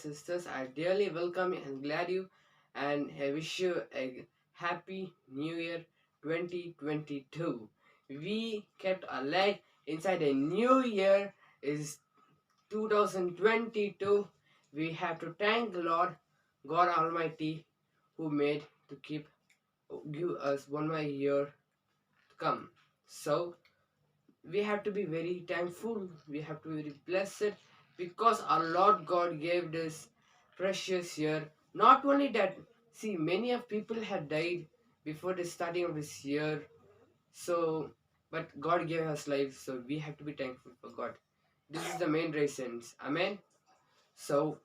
sisters, I dearly welcome you and glad you and I wish you a happy New Year 2022. We kept our leg inside a new year is 2022. We have to thank the Lord God Almighty who made to give us one more year to come. So we have to be very thankful, we have to be very blessed because our Lord God gave this precious year. Not only that, see, many of people had died before the starting of this year, so but God gave us life, so we have to be thankful for God. This is the main reasons. Amen. So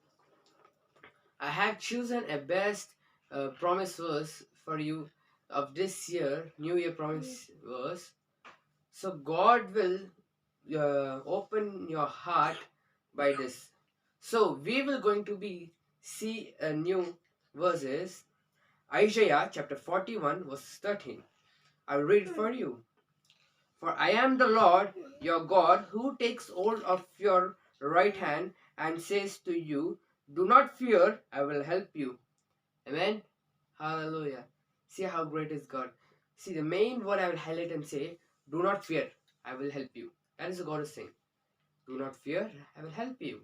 I have chosen a best promise verse for you of this year, New Year promise verse. So God will open your heart by this. So we will going to be see a new verses. Isaiah chapter 41 verse 13. I'll read for you. For I am the Lord your God who takes hold of your right hand and says to you, do not fear, I will help you. Amen. Hallelujah. See how great is God. See, the main word I will highlight and say, do not fear, I will help you. That is what God is saying. Do not fear, I will help you.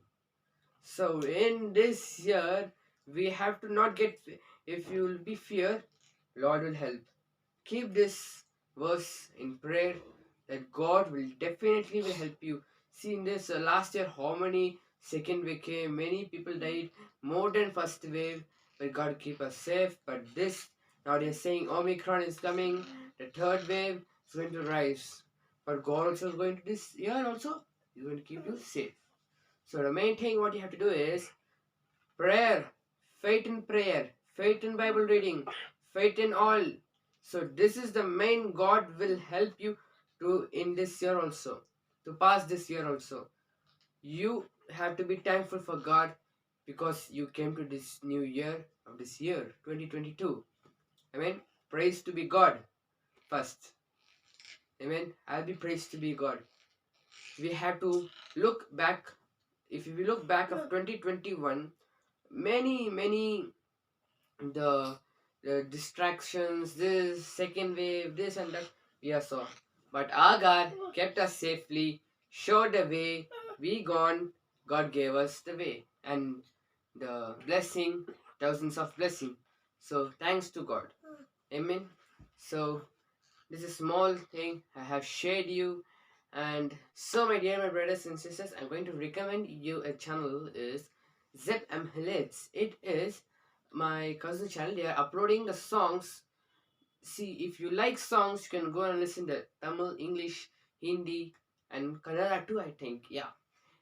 So in this year, we have to not get, if you will be fear, Lord will help. Keep this verse in prayer that God will definitely will help you. See in this last year, how many second wave came, many people died, more than first wave, but God keep us safe. But this, now they're saying Omicron is coming, the third wave is going to rise. But God also is going to this year also, He's going to keep you safe. So the main thing what you have to do is prayer, prayer, faith in Bible reading, faith in all. So this is the main. God will help you to in this year also, to pass this year also. You have to be thankful for God because you came to this new year of this year 2022. Amen. Praise to be God first. Amen. I'll be praised to be God. We have to look back. If we look back of 2021, many the distractions, this second wave, this and that we saw. But our God kept us safely, showed the way, we gone, God gave us the way. And the blessing, thousands of blessing. So thanks to God. Amen. So this is a small thing I have shared you. And so my dear my brothers and sisters, I'm going to recommend you a channel is Zep Hillets. It is my cousin channel. They are uploading the songs. See, if you like songs, you can go and listen to Tamil, English, Hindi, and Kannada too, I think. Yeah,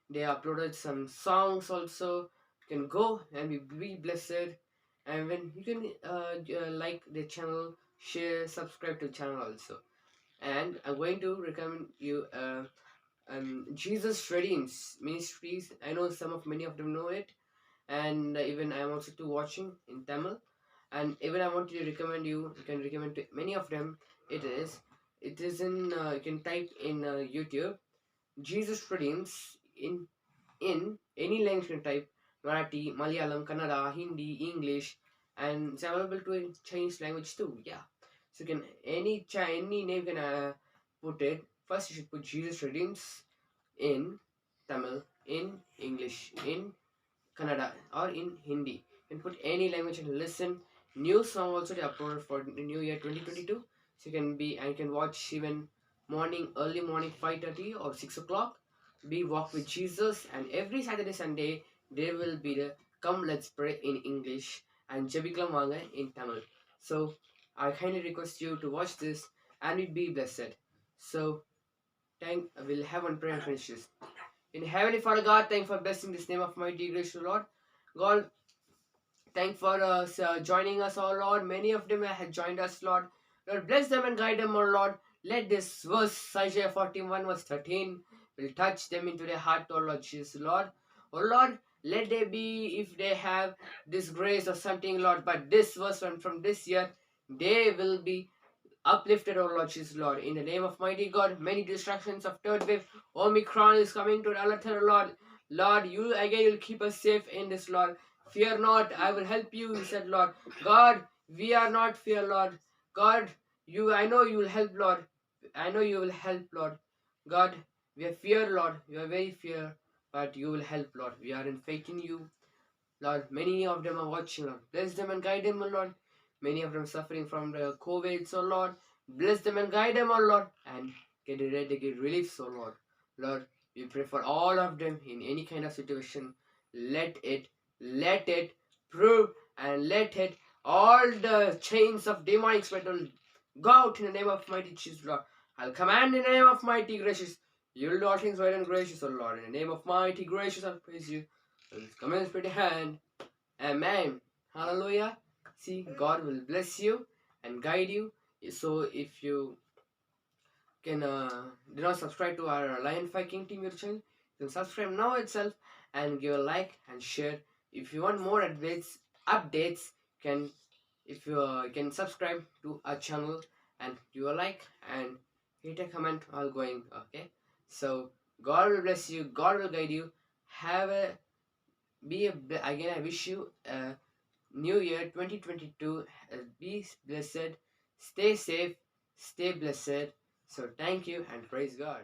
they uploaded some songs also. You can go and be blessed. And when you can like the channel, share, subscribe to the channel also. And I'm going to recommend you Jesus Redeems Ministries. I know many of them know it, and even I'm also too watching in Tamil. And even I want to recommend you can recommend to many of them. It is in you can type in YouTube Jesus Redeems in any language. You can type Marathi, Malayalam, Kannada, Hindi, English, and it's available to in Chinese language too. Yeah, so you can any name can put it. First you should put Jesus Redeems in Tamil, in English, in Kannada, or in Hindi. You can put any language and listen. New song also they uploaded for the new year 2022. So you can be and you can watch even early morning 5:30 or 6 o'clock. Be walk with Jesus, and every Saturday Sunday there will be the come let's pray in English and Jabiklam Vanga in Tamil. So I kindly request you to watch this and we be blessed. So we'll have one prayer and finish this. In Heavenly Father God, thank for blessing this name of my dear gracious Lord. God, thank for joining us, oh Lord. Many of them have joined us, Lord. Lord, bless them and guide them, oh Lord. Let this verse, Isaiah 41 verse 13, will touch them into their heart, oh Lord Jesus, Lord. Oh Lord, let they be, if they have this grace or something, Lord, but this verse from this year, they will be uplifted, O Lord Jesus, Lord. In the name of mighty God, many distractions of third wave, Omicron is coming to the altar, Lord. Lord, you again will keep us safe in this, Lord. Fear not, I will help you, he said, Lord. God, we are not fear, Lord. God, I know you will help, Lord. I know you will help, Lord. God, we are fear, Lord. We are very fear, but you will help, Lord. We are in faith in you, Lord. Many of them are watching, Lord. Bless them and guide them, O Lord. Many of them suffering from the COVID, so Lord. Bless them and guide them, O Lord. And get ready to get relief, so Lord. Lord, we pray for all of them in any kind of situation. Let it prove and let it all the chains of demonic spirit will go out in the name of mighty Jesus, Lord. I'll command in the name of mighty gracious. You will do all things right and gracious, O Lord. In the name of mighty gracious, I'll praise you. Come in, spirit hand. Amen. Hallelujah. See, God will bless you and guide you. So if you can do not subscribe to our Lion Fight King Team YouTube channel, you can subscribe now itself and give a like and share. If you want more updates, can if you can subscribe to our channel and give a like and hit a comment while going. Okay. So God will bless you. God will guide you. Have a again. I wish you a New Year 2022. Be blessed. Stay safe. Stay blessed. So thank you and praise God.